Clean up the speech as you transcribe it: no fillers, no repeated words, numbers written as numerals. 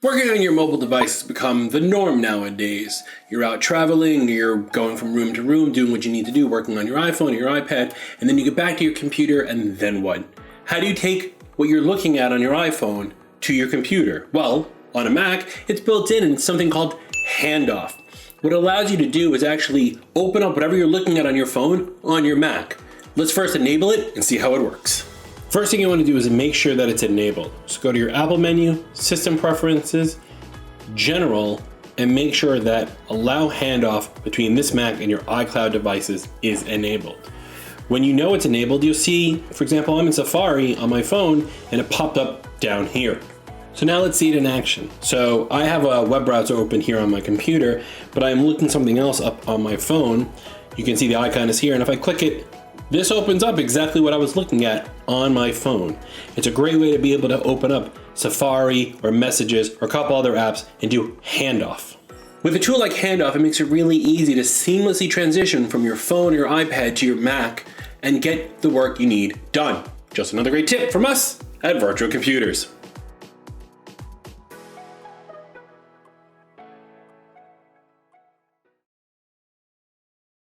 Working on your mobile device has become the norm nowadays. You're out traveling, you're going from room to room, doing what you need to do, working on your iPhone or your iPad, and then you get back to your computer, and then what? How do you take what you're looking at on your iPhone to your computer? Well, on a Mac, it's built in something called Handoff. What it allows you to do is actually open up whatever you're looking at on your phone on your Mac. Let's first enable it and see how it works. First thing you want to do is make sure that it's enabled. So go to your Apple menu, System Preferences, General, and make sure that Allow Handoff between this Mac and your iCloud devices is enabled. When you know it's enabled, you'll see, for example, I'm in Safari on my phone and it popped up down here. So now let's see it in action. So I have a web browser open here on my computer, but I'm looking something else up on my phone. You can see the icon is here, and if I click it, this opens up exactly what I was looking at on my phone. It's a great way to be able to open up Safari or Messages or a couple other apps and do Handoff. With a tool like Handoff, it makes it really easy to seamlessly transition from your phone or your iPad to your Mac and get the work you need done. Just another great tip from us at Virtua Computers.